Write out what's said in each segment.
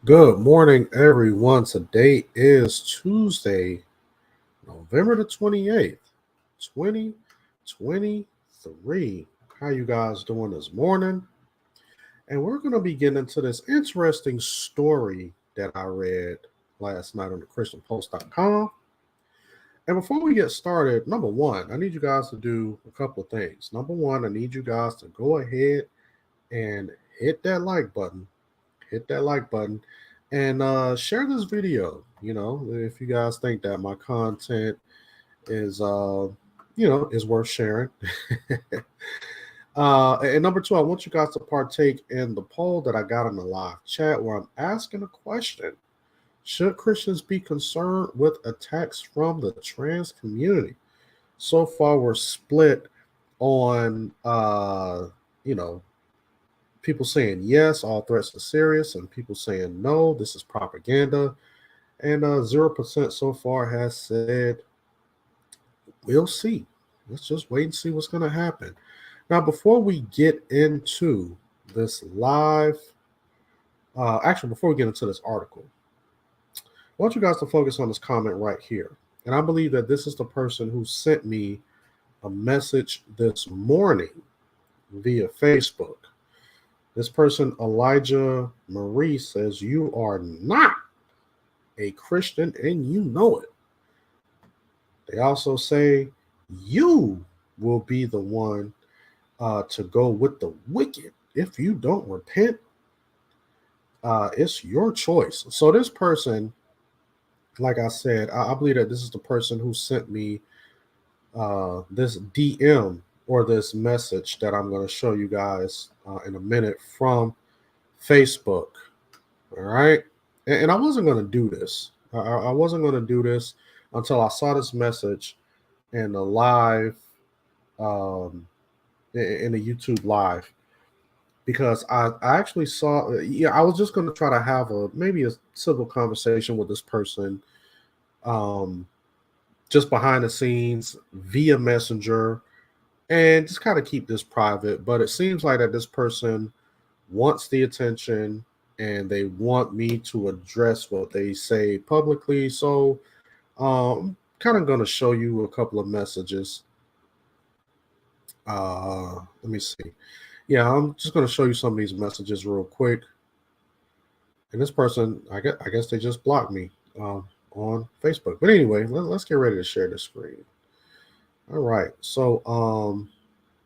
Good morning, everyone. Today is Tuesday, November the 28th, 2023. How you guys doing this morning? And we're going to be getting into this interesting story that I read last night on the christianpost.com. And before we get started, number one, I need you guys to do a couple of things. Number one, I need you guys to go ahead and hit that like button. Hit that like button and share this video. If you guys think that my content is is worth sharing. And number two, I want you guys to partake in the poll that I got in the live chat where I'm asking a question. Should Christians be concerned with attacks from the trans community? So far we're split on people saying yes, all threats are serious, and people saying no, this is propaganda. And 0% so far has said, we'll see. Let's just wait and see what's going to happen. Now, before we get into this live, before we get into this article, I want you guys to focus on this comment right here. And I believe that this is the person who sent me a message this morning via Facebook. This person, Elijah Marie, says, "You are not a Christian and you know it." They also say, "You will be the one to go with the wicked. If you don't repent, it's your choice." So this person, like I said, I believe that this is the person who sent me this DM or this message that I'm going to show you guys in a minute from Facebook. All right. And I wasn't going to do this. I wasn't going to do this until I saw this message in the live, in the YouTube live, because I actually saw, I was just going to try to have maybe a civil conversation with this person, just behind the scenes via Messenger, and just kind of keep this private. But it seems like that this person wants the attention and they want me to address what they say publicly. So I'm kind of going to show you a couple of messages. Let me see. Yeah, I'm just going to show you some of these messages real quick. And this person, I guess they just blocked me on Facebook. But anyway, let's get ready to share the screen. All right. So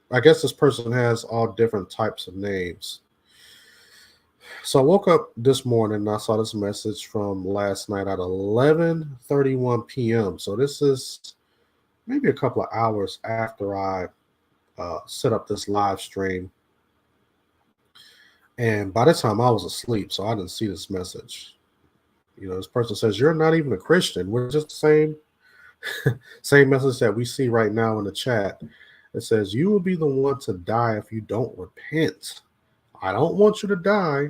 I guess this person has all different types of names. So I woke up this morning and I saw this message from last night at 11:31 p.m. So this is maybe a couple of hours after I set up this live stream. And by the time I was asleep, so I didn't see this message. This person says, "You're not even a Christian." We're just the same message that we see right now in the chat. It says, "You will be the one to die if you don't repent. I don't want you to die,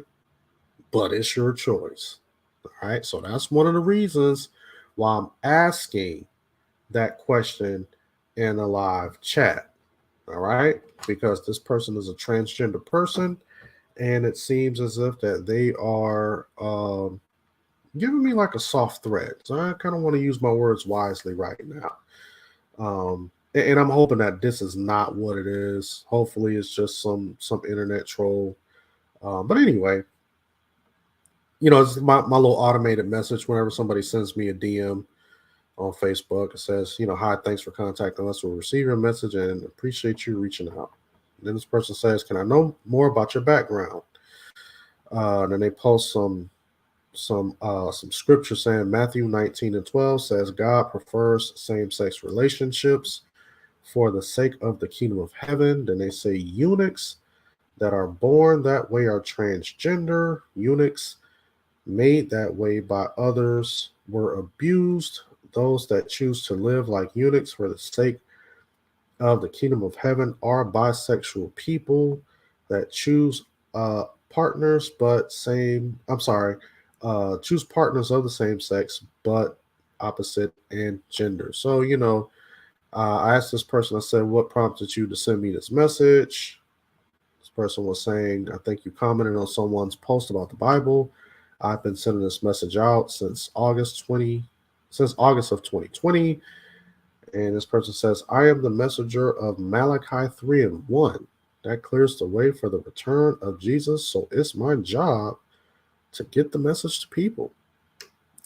but it's your choice." All right. So that's one of the reasons why I'm asking that question in a live chat. All right. Because this person is a transgender person, and it seems as if that they are giving me like a soft threat. So I kind of want to use my words wisely right now. And I'm hoping that this is not what it is. Hopefully it's just some internet troll. But anyway, it's my little automated message whenever somebody sends me a DM on Facebook. It says, "Hi, thanks for contacting us. We'll receive your message and appreciate you reaching out." And then this person says, "Can I know more about your background?" Then they post some scripture saying Matthew 19:12 says God prefers same-sex relationships for the sake of the kingdom of heaven. Then they say eunuchs that are born that way are transgender. Eunuchs made that way by others were abused. Those that choose to live like eunuchs for the sake of the kingdom of heaven are bisexual people that choose partners choose partners of the same sex but opposite in gender. So I asked this person, I said, "What prompted you to send me this message?" This person was saying, "I think you commented on someone's post about the Bible. I've been sending this message out since August of 2020. And this person says, I am the messenger of Malachi 3 and 1. That clears the way for the return of Jesus. So it's my job to get the message to people.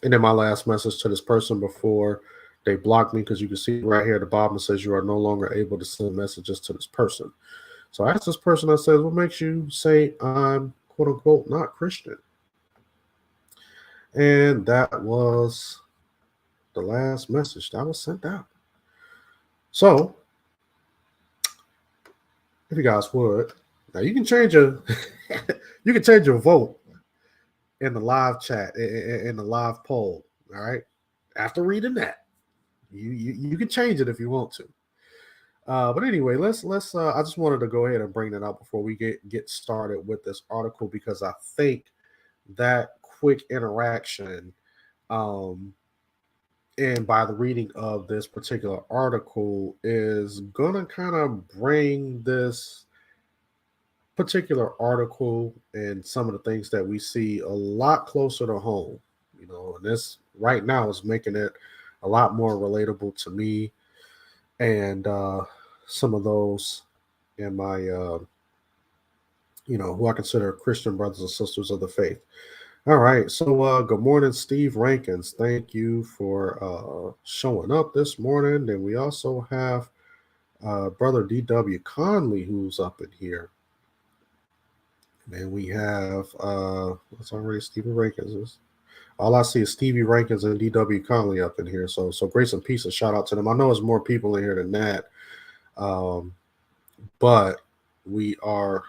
And then my last message to this person before they block me, because you can see right here at the bottom, it says you are no longer able to send messages to this person. So I asked this person, I said, what makes you say I'm quote unquote not Christian? And that was the last message that was sent out. So if you guys would, now you can change your you can change your vote in the live chat, in the live poll. All right. After reading that, you can change it if you want to. But anyway, let's I just wanted to go ahead and bring that up before we get started with this article, because I think that quick interaction, and by the reading of this particular article, is gonna kind of bring this particular article and some of the things that we see a lot closer to home. And this right now is making it a lot more relatable to me and some of those in my who I consider Christian brothers and sisters of the faith. All right, so good morning, Steve Rankins. Thank you for showing up this morning. And we also have brother DW Conley, who's up in here. And we have what's already Stevie Rankins. All I see is Stevie Rankins and DW Conley up in here. So grace and peace, and shout out to them. I know there's more people in here than that. But we are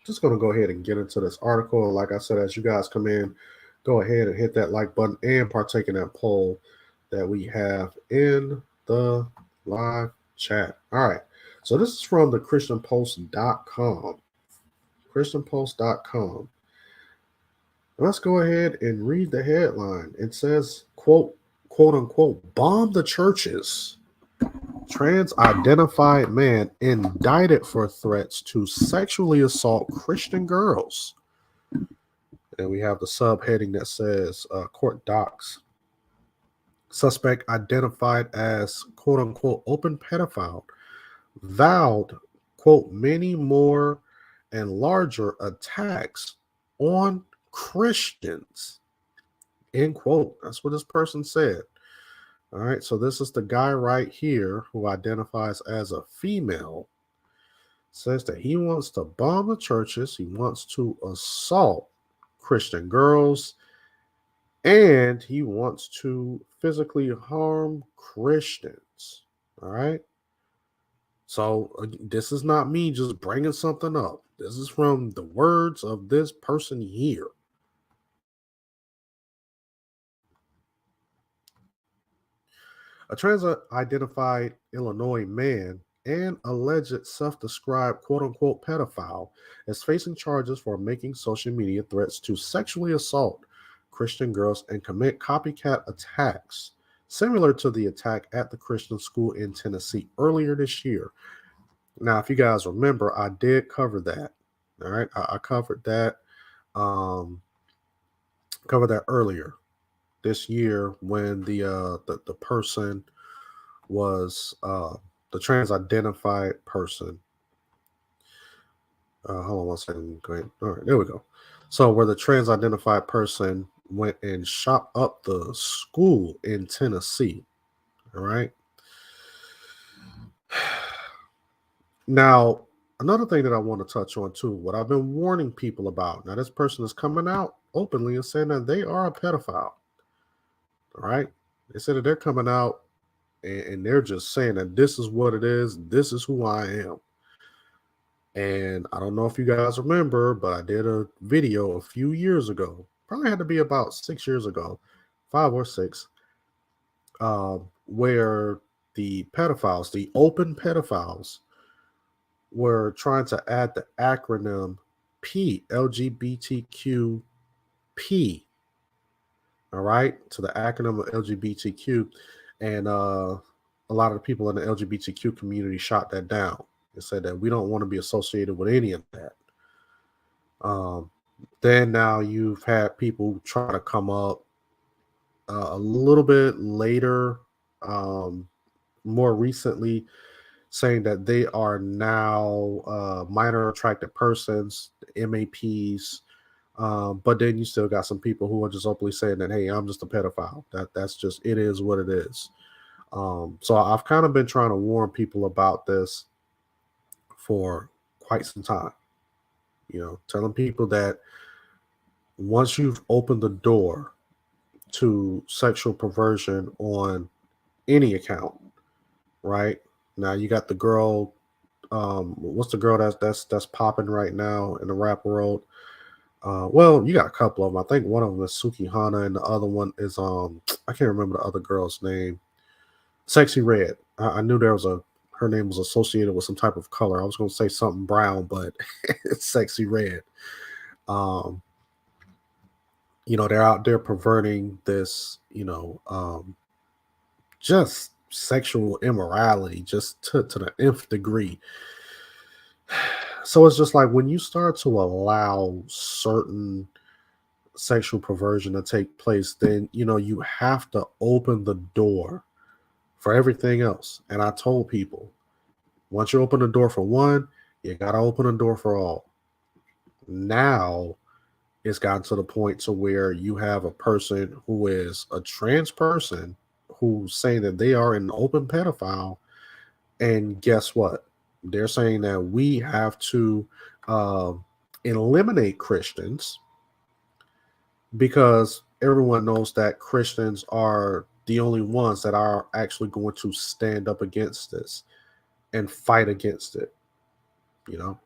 just going to go ahead and get into this article. Like I said, as you guys come in, go ahead and hit that like button and partake in that poll that we have in the live chat. All right. So this is from the ChristianPost.com. ChristianPost.com. Let's go ahead and read the headline. It says, quote unquote, bomb the churches. Trans-identified man indicted for threats to sexually assault Christian girls. And we have the subheading that says court docs. Suspect identified as quote unquote open pedophile vowed quote many more and larger attacks on Christians, end quote. That's what this person said. All right, so this is the guy right here who identifies as a female, says that he wants to bomb the churches, he wants to assault Christian girls, and he wants to physically harm Christians. All right. So this is not me just bringing something up. This is from the words of this person here. A trans-identified Illinois man and alleged self-described quote-unquote pedophile is facing charges for making social media threats to sexually assault Christian girls and commit copycat attacks, similar to the attack at the Christian school in Tennessee earlier this year. Now, if you guys remember, I did cover that. All right, I covered that. Covered that earlier this year when the person was the trans-identified person. Hold on one second. Go ahead. All right, there we go. So where the trans-identified person went and shot up the school in Tennessee. All right. Now, another thing that I want to touch on too, what I've been warning people about. Now, this person is coming out openly and saying that they are a pedophile. All right. They said that they're coming out and they're just saying that this is what it is. This is who I am. And I don't know if you guys remember, but I did a video a few years ago. Probably had to be about 6 years ago, 5 or 6, where the pedophiles, the open pedophiles, were trying to add the acronym P, LGBTQ P, all right, to the acronym of LGBTQ. And a lot of the people in the LGBTQ community shot that down and said that we don't want to be associated with any of that. Then now you've had people try to come up a little bit later, um, more recently, saying that they are now minor attracted persons, MAPs. But then you still got some people who are just openly saying that, hey, I'm just a pedophile. That's just, it is what it is. So I've kind of been trying to warn people about this for quite some time. Telling people that once you've opened the door to sexual perversion on any account, right? Now you got the girl. What's the girl that's popping right now in the rap world? Well, you got a couple of them. I think one of them is Suki Hana, and the other one is I can't remember the other girl's name. Sexy Red. I knew there was her name was associated with some type of color. I was going to say something brown, but it's Sexy Red. Um, they're out there perverting this, just sexual immorality just to the nth degree. So it's just like when you start to allow certain sexual perversion to take place, then you have to open the door for everything else. And I told people, once you open the door for one, you gotta open the door for all. Now it's gotten to the point to where you have a person who is a trans person who's saying that they are an open pedophile. And guess what? They're saying that we have to uh, eliminate Christians because everyone knows that Christians are the only ones that are actually going to stand up against this and fight against it. You know,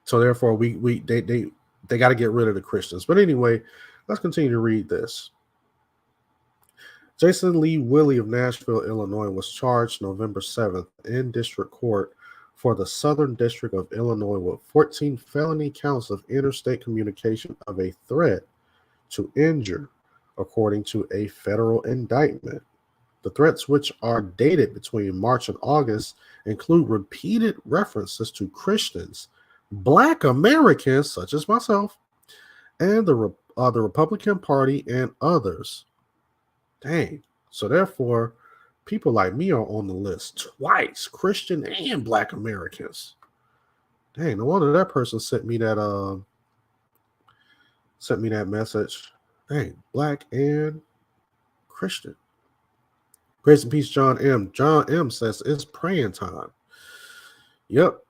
so therefore they got to get rid of the Christians. But anyway, let's continue to read this. Jason Lee Willie of Nashville, Illinois, was charged November 7th in district court for the Southern District of Illinois with 14 felony counts of interstate communication of a threat to injure, according to a federal indictment. The threats, which are dated between March and August, include repeated references to Christians, Black Americans, such as myself, and the Republican Party and others. Dang. So therefore, people like me are on the list twice, Christian and Black Americans. Dang, no wonder that person sent me that message. Dang, Black and Christian. Grace and peace, John M. John M says it's praying time. Yep.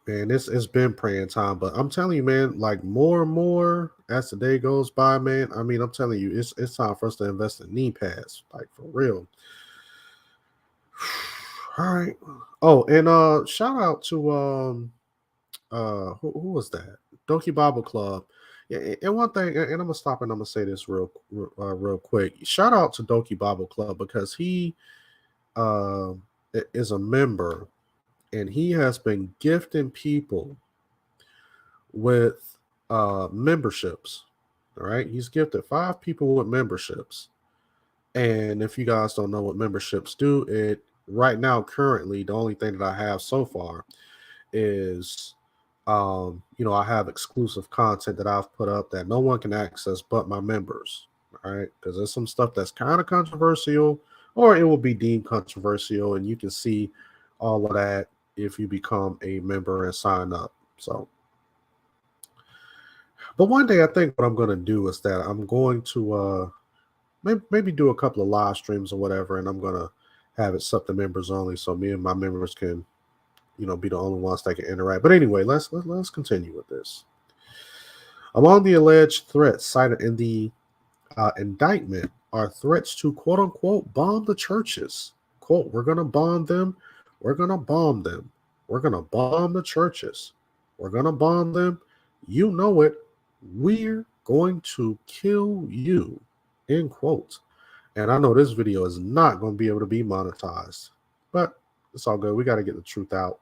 Man, it's been praying time, but I'm telling you, man, like more and more as the day goes by, man. I mean, I'm telling you, it's time for us to invest in knee pads, like for real. All right. Oh, and shout out to who was that? Donkey Bible Club. Yeah, and one thing, and I'm gonna stop and I'm gonna say this real quick. Shout out to Donkey Bible Club because he uh is a member and he has been gifting people with memberships. All right, he's gifted 5 people with memberships. And if you guys don't know what memberships do, it right now currently the only thing that I have so far is I have exclusive content that I've put up that no one can access but my members. All right, because there's some stuff that's kind of controversial, or it will be deemed controversial, and you can see all of that if you become a member and sign up. So, but one day I think what I'm going to do is that I'm going to maybe do a couple of live streams or whatever, and I'm going to have it set to members only, so me and my members can be the only ones that can interact. But anyway, let's continue with this. Among the alleged threats cited in the indictment are threats to quote unquote bomb the churches. Quote, we're going to bomb them. We're going to bomb them. We're going to bomb the churches. We're going to bomb them. You know it. We're going to kill you. End quote. And I know this video is not going to be able to be monetized, but it's all good. We got to get the truth out.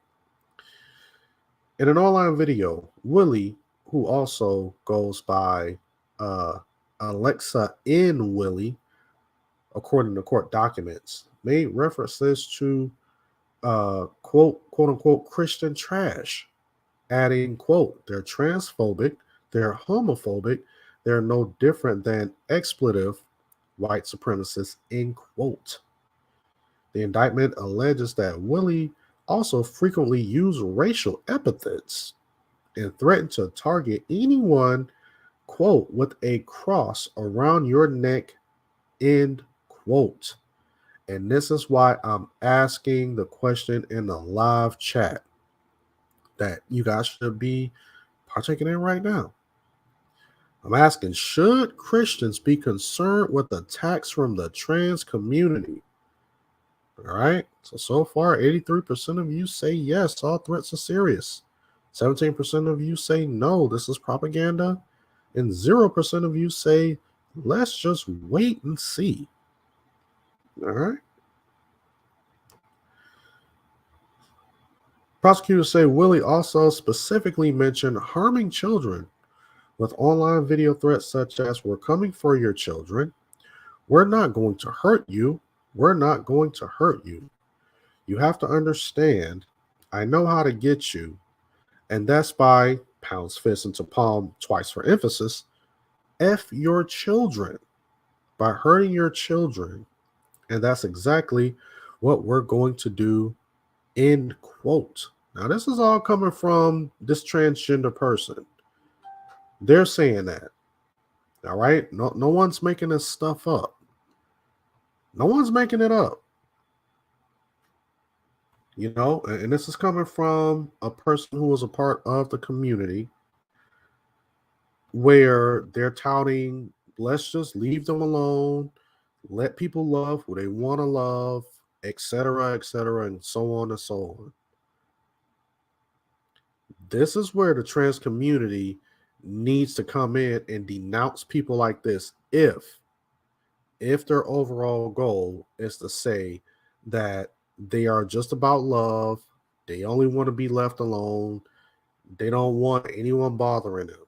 In an online video, Willie, who also goes by Alexa N. Willie, according to court documents, made references to quote unquote Christian trash, adding, quote, they're transphobic, they're homophobic, they're no different than expletive white supremacists, end quote. The indictment alleges that Willie also frequently used racial epithets and threatened to target anyone, quote, with a cross around your neck, end quote. And this is why I'm asking the question in the live chat that you guys should be partaking in right now. I'm asking, should Christians be concerned with attacks from the trans community? All right. So far, 83% of you say yes, all threats are serious. 17% of you say no, this is propaganda. And 0% of you say, let's just wait and see. All right. Prosecutors say Willie also specifically mentioned harming children with online video threats such as, we're coming for your children. We're not going to hurt you. We're not going to hurt you. You have to understand, I know how to get you. And that's by, pounds fist into palm twice for emphasis, F your children, by hurting your children. And that's exactly what we're going to do, end quote. Now, this is all coming from this transgender person. They're saying that. All right. No one's making this stuff up. No one's making it up. You know, and this is coming from a person who was a part of the community where they're touting, let's just leave them alone, let people love who they want to love, etc., and so on and so on. This is where the trans community needs to come in and denounce people like this if their overall goal is to say that they are just about love, they only want to be left alone, they don't want anyone bothering them.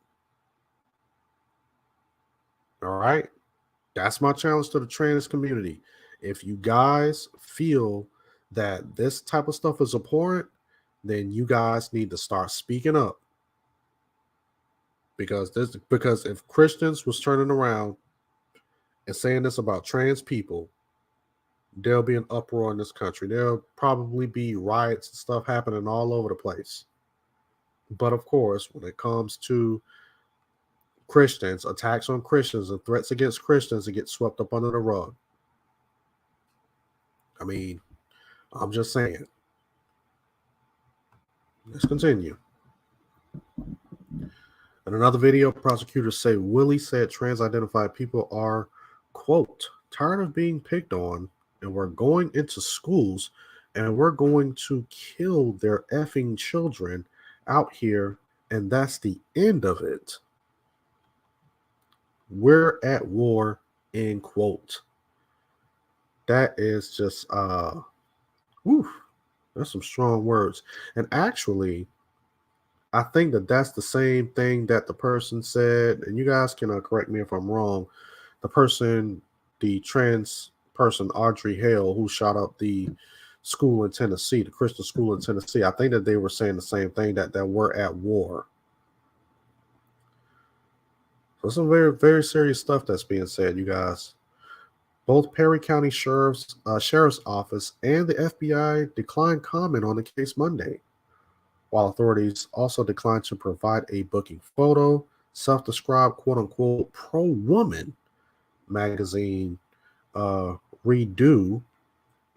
All right? That's my challenge to the trans community. If you guys feel that this type of stuff is abhorrent, then you guys need to start speaking up. Because if Christians was turning around and saying this about trans people, there'll be an uproar in this country. There'll probably be riots and stuff happening all over the place. But of course, when it comes to Christians, attacks on Christians and threats against Christians, it gets swept up under the rug. I mean, I'm just saying. Let's continue. In another video, prosecutors say Willie said trans-identified people are, quote, tired of being picked on, and we're going into schools and we're going to kill their effing children out here, and that's the end of it. We're at war, end quote. That is just, that's some strong words. And actually, I think that that's the same thing that the person said, and you guys can correct me if I'm wrong. The trans person, Audrey Hale, who shot up the school in Tennessee, the Christian school in Tennessee, I think that they were saying the same thing, that we're at war. So some very, very serious stuff that's being said, you guys. Both Perry County Sheriff's Office and the FBI declined comment on the case Monday, while authorities also declined to provide a booking photo. Self-described quote-unquote pro-woman magazine Redo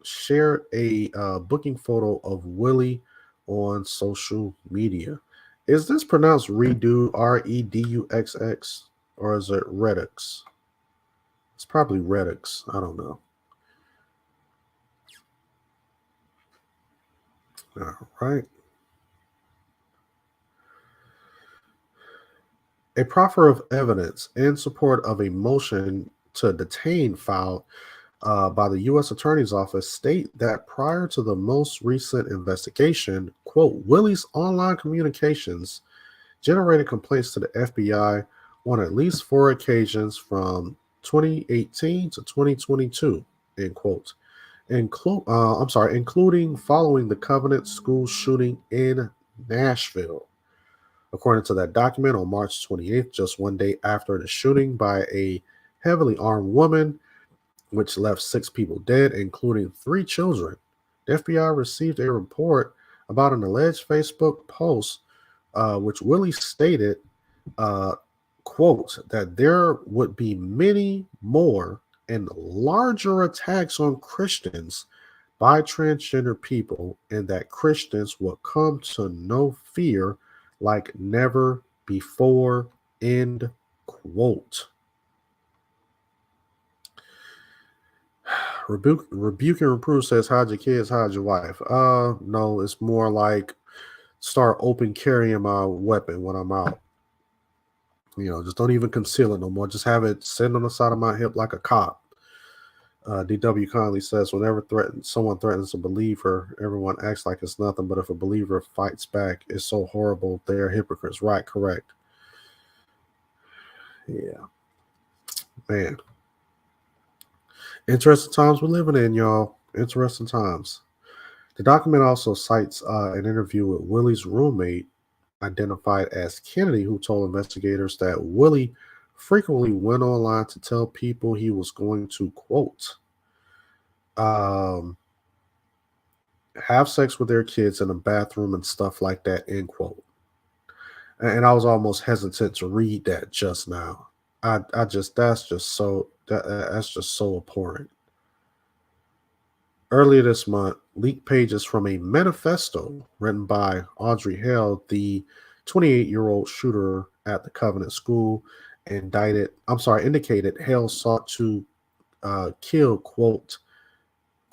shared a booking photo of Willie on social media. Is this pronounced Redo, Reduxx, or is it Redux? It's probably Redux. I don't know. All right. A proffer of evidence in support of a motion to detain filed by the U.S. Attorney's Office state that prior to the most recent investigation, quote, Willie's online communications generated complaints to the FBI on at least 4 occasions from 2018 to 2022, end quote, including following the Covenant School shooting in Nashville. According to that document, on March 28th, just one day after the shooting by a heavily armed woman, which left 6 people dead, including 3 children, the FBI received a report about an alleged Facebook post, which Willie stated, uh, quote, that there would be many more and larger attacks on Christians by transgender people, and that Christians will come to know fear like never before, end quote. Rebuke and reprove says, hide your kids, hide your wife. No, it's more like start open carrying my weapon when I'm out. Just don't even conceal it no more. Just have it sitting on the side of my hip like a cop. DW Conley says, whenever someone threatens a believer, everyone acts like it's nothing. But if a believer fights back, it's so horrible. They are hypocrites. Right, correct. Yeah. Man. Interesting times we're living in, y'all. Interesting times. The document also cites an interview with Willie's roommate, identified as Kennedy, who told investigators that Willie frequently went online to tell people he was going to, quote, have sex with their kids in a bathroom and stuff like that, end quote. And I was almost hesitant to read that just now. That's just so abhorrent. Earlier this month, leaked pages from a manifesto written by Audrey Hale, the 28-year-old shooter at the Covenant School, indicated Hale sought to kill, quote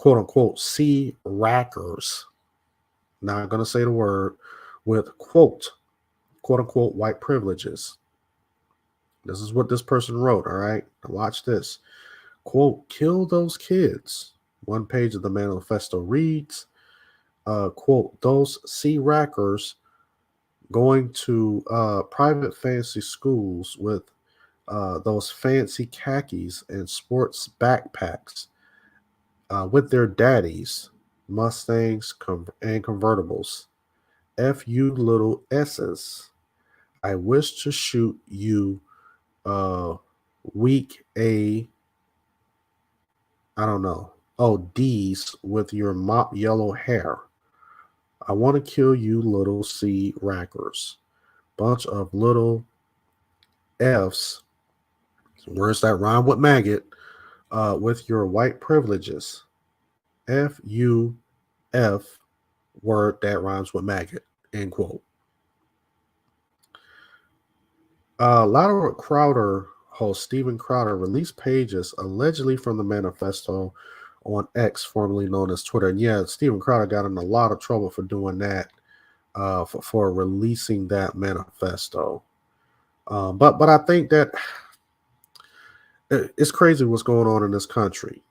unquote, C rackers. Not going to say the word, with quote unquote white privileges. This is what this person wrote. All right. Now watch this. Quote, kill those kids. One page of the manifesto reads, quote, those C rackers going to private fancy schools with those fancy khakis and sports backpacks with their daddies, Mustangs and convertibles. F you little S's. I wish to shoot you weak A, I don't know. Oh, D's with your mop yellow hair. I want to kill you little C rackers. Bunch of little F's. Words that rhyme with maggot. With your white privileges. F-U-F, word that rhymes with maggot. End quote. Louder Crowder host Steven Crowder released pages allegedly from the manifesto on X, formerly known as Twitter. And yeah, Steven Crowder got in a lot of trouble for doing that, for releasing that manifesto. But I think that it's crazy what's going on in this country,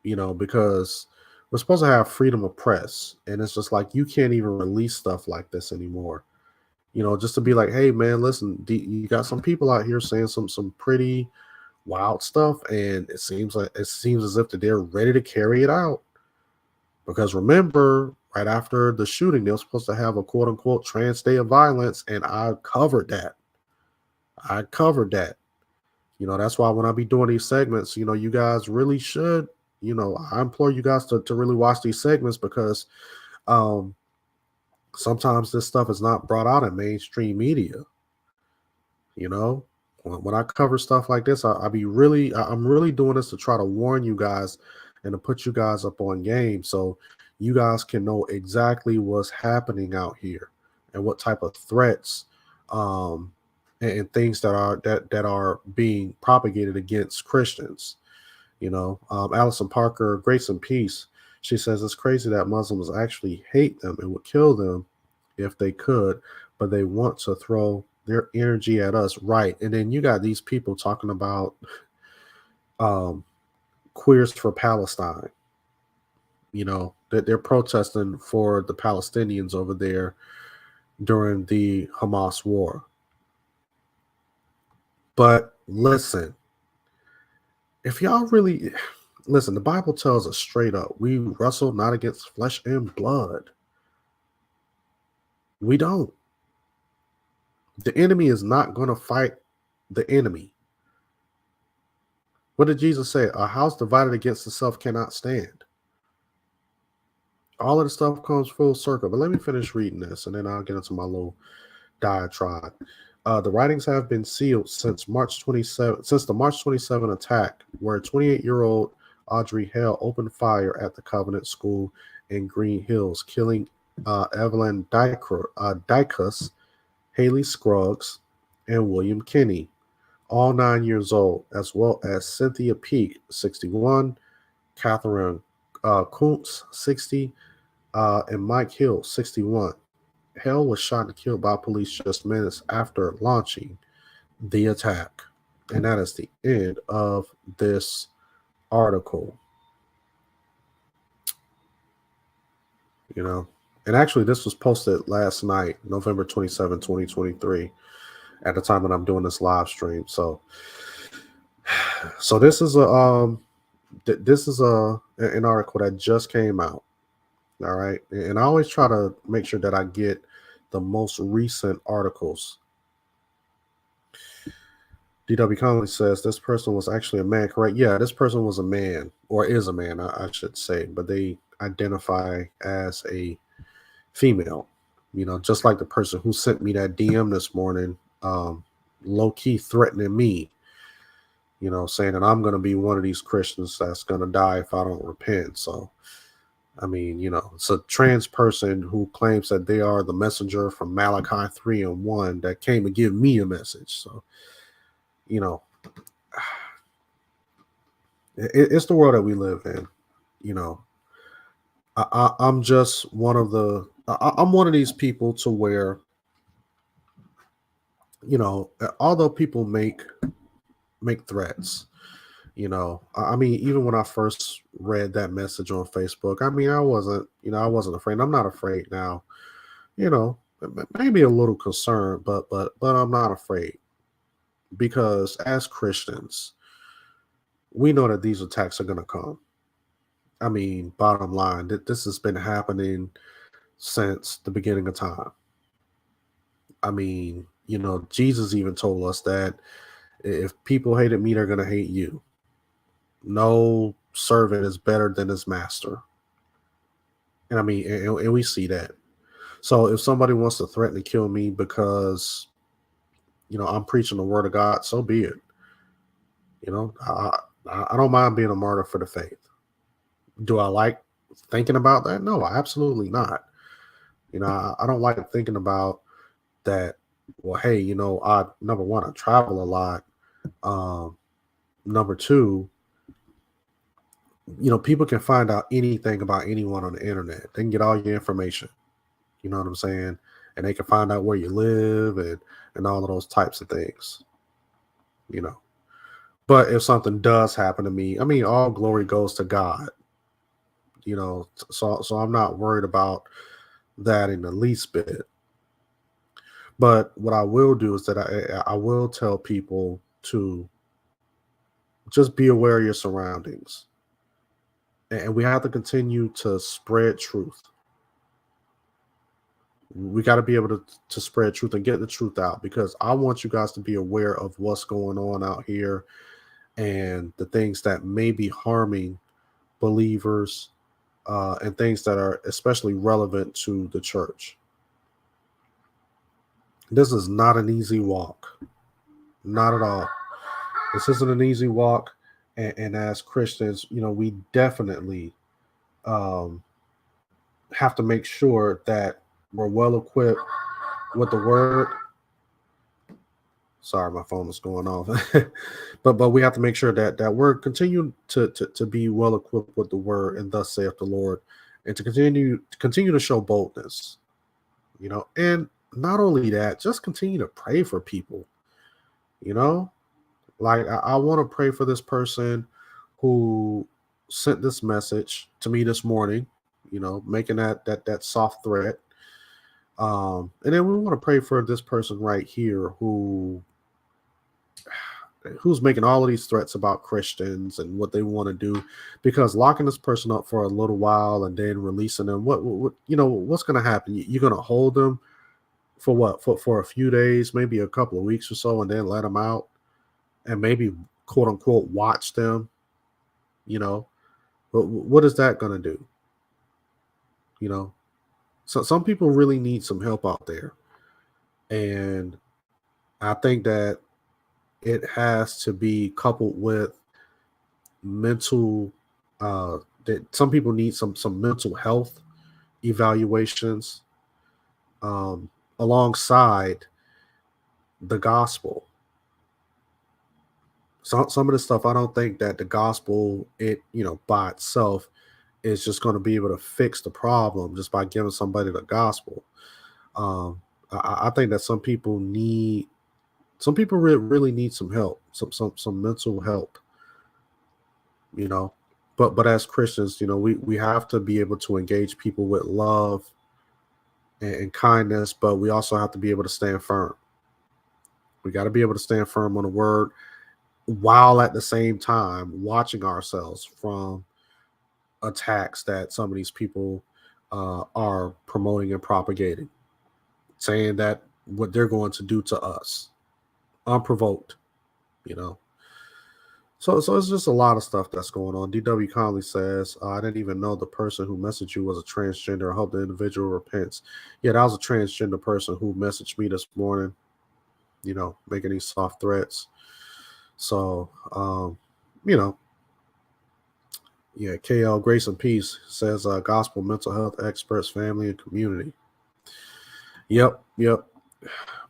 because we're supposed to have freedom of press, and it's just like you can't even release stuff like this anymore. Just to be like, hey man, listen, you got some people out here saying some pretty wild stuff, and it seems as if that they're ready to carry it out. Because remember, right after the shooting, they were supposed to have a quote unquote trans day of violence, and I covered that. That's why when I be doing these segments, you guys really should, I implore you guys to really watch these segments, because sometimes this stuff is not brought out in mainstream media. When I cover stuff like this, I'm really doing this to try to warn you guys and to put you guys up on game, so you guys can know exactly what's happening out here and what type of threats and things that are being propagated against Christians. Allison Parker, Grace and Peace, she says it's crazy that Muslims actually hate them and would kill them if they could, but they want to throw their energy at us, right? And then you got these people talking about queers for Palestine, that they're protesting for the Palestinians over there during the Hamas war. But listen, if y'all really listen, the Bible tells us straight up, we wrestle not against flesh and blood. We don't. The enemy is not going to fight the enemy. What did Jesus say? A house divided against itself cannot stand. All of the stuff comes full circle. But let me finish reading this, and then I'll get into my little diatribe. The writings have been sealed since the March 27 attack, where 28-year-old Audrey Hale opened fire at the Covenant School in Green Hills, killing Evelyn Dykus, Haley Scruggs, and William Kinney, all 9 years old, as well as Cynthia Peake, 61, Catherine Kuntz, 60, and Mike Hill, 61. Hale was shot and killed by police just minutes after launching the attack. And that is the end of this article. You know, and actually this was posted last night, November 27, 2023, at the time that I'm doing this live stream. So this is an article that just came out. All right. And I always try to make sure that I get the most recent articles. DW Conley says this person was actually a man, correct? Yeah, this person was a man, or is a man, I should say, but they identify as a female. You know, just like the person who sent me that DM this morning, low-key threatening me, you know, saying that I'm going to be one of these Christians that's going to die if I don't repent. So, I mean, you know, it's a trans person who claims that they are the messenger from Malachi 3:1 that came to give me a message. So, you know, it's the world that we live in. You know, I'm just one of I'm one of these people to where, you know, although people make threats, you know, I mean, even when I first read that message on Facebook, I mean, I wasn't afraid. I'm not afraid now, you know, maybe a little concerned, but I'm not afraid, because as Christians, we know that these attacks are going to come. I mean, bottom line, that this has been happening since the beginning of time. I mean, you know, Jesus even told us that if people hated me, they're going to hate you. No servant is better than his master. And I mean, and we see that. So if somebody wants to threaten to kill me because, you know, I'm preaching the word of God, so be it. You know, I don't mind being a martyr for the faith. Do I like thinking about that? No, absolutely not. You know, I don't like thinking about that. Well, hey, you know, number one, I travel a lot. Number two, you know, people can find out anything about anyone on the internet. They can get all your information. You know what I'm saying? And they can find out where you live and all of those types of things. You know. But if something does happen to me, I mean, all glory goes to God. You know, so I'm not worried about that in the least bit. But what I will do is that I will tell people to just be aware of your surroundings. And we have to continue to spread truth. We got to be able to spread truth and get the truth out, because I want you guys to be aware of what's going on out here and the things that may be harming believers, and things that are especially relevant to the church. This is not an easy walk. Not at all. This isn't an easy walk. And as Christians, you know, we definitely have to make sure that we're well equipped with the word. Sorry, my phone is going off. but we have to make sure that we're continuing to be well equipped with the word, and thus saith the Lord, and to continue to show boldness. You know, and not only that, just continue to pray for people. You know, like I want to pray for this person who sent this message to me this morning, you know, making that soft threat. And then we want to pray for this person right here who's making all of these threats about Christians and what they want to do, because locking this person up for a little while and then releasing them, what you know, what's going to happen? You're going to hold them for what? For a few days, maybe a couple of weeks or so, and then let them out and maybe quote unquote watch them, you know. But what is that going to do? You know, so some people really need some help out there. And I think that it has to be coupled with mental, that some people need some mental health evaluations, um, alongside the gospel. Some of the stuff, I don't think that the gospel, it, by itself, is just going to be able to fix the problem just by giving somebody the gospel. I think that some people really need some help, some mental help, you know. But as Christians, we have to be able to engage people with love and kindness, but we also have to be able to stand firm. We got to be able to stand firm on the word, while at the same time watching ourselves from attacks that some of these people are promoting and propagating, saying that what they're going to do to us unprovoked, you know. So it's just a lot of stuff that's going on. DW Conley says, I didn't even know the person who messaged you was a transgender. I hope the individual repents. Yeah, that was a transgender person who messaged me this morning, making these soft threats. So, you know, yeah, KL Grace and Peace says, gospel mental health experts, family, and community. Yep.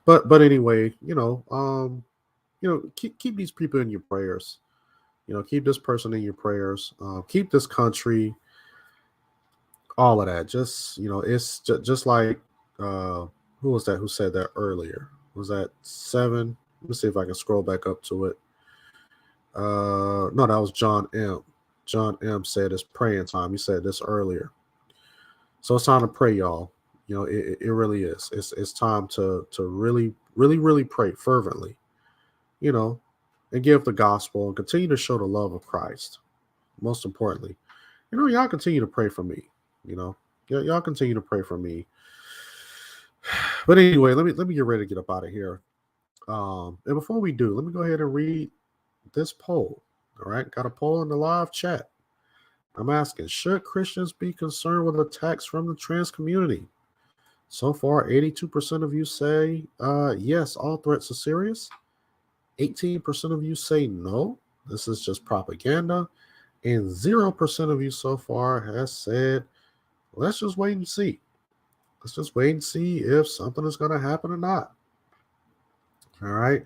But anyway, keep these people in your prayers. Keep this person in your prayers. Keep this country, all of that. Just, it's just like, who was that who said that earlier? Was that Seven? Let me see if I can scroll back up to it. No, that was John M. John M said it's praying time. He said this earlier. So it's time to pray, y'all. It really is. It's time to really, really, really pray fervently, you know, and give the gospel and continue to show the love of Christ. Most importantly, y'all continue to pray for me. Y'all continue to pray for me. But anyway, let me get ready to get up out of here. And before we do, let me go ahead and read this poll. All right, got a poll in the live chat. I'm asking, should Christians be concerned with attacks from the trans community? So far, 82% of you say yes, all threats are serious. 18% of you say no, this is just propaganda. And 0% of you so far has said, let's just wait and see. Let's just wait and see if something is going to happen or not. All right.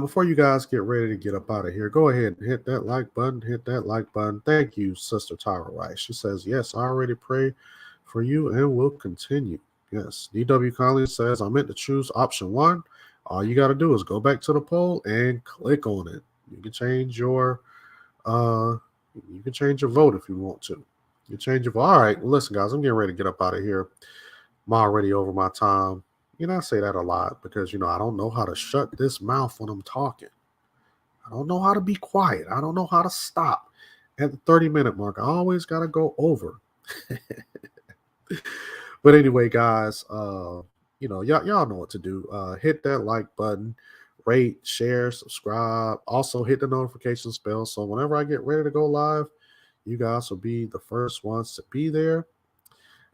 Before you guys get ready to get up out of here, go ahead and hit that like button. Hit that like button. Thank you, Sister Tyra Rice. She says, yes, I already pray for you and will continue. Yes. DW Conley says, I meant to choose option 1. All you got to do is go back to the poll and click on it. You can change your vote if you want to. You change your vote. All right. Well, listen, guys, I'm getting ready to get up out of here. I'm already over my time. I say that a lot because, I don't know how to shut this mouth when I'm talking. I don't know how to be quiet. I don't know how to stop at the 30-minute mark. I always got to go over. But anyway, guys, y'all know what to do. Hit that like button, rate, share, subscribe. Also hit the notifications bell. So whenever I get ready to go live, you guys will be the first ones to be there.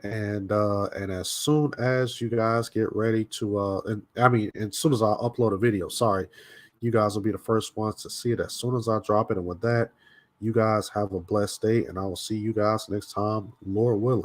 And as soon as you guys get ready to as soon as I upload a video, you guys will be the first ones to see it as soon as I drop it. And with that, you guys have a blessed day, and I will see you guys next time, Lord willing.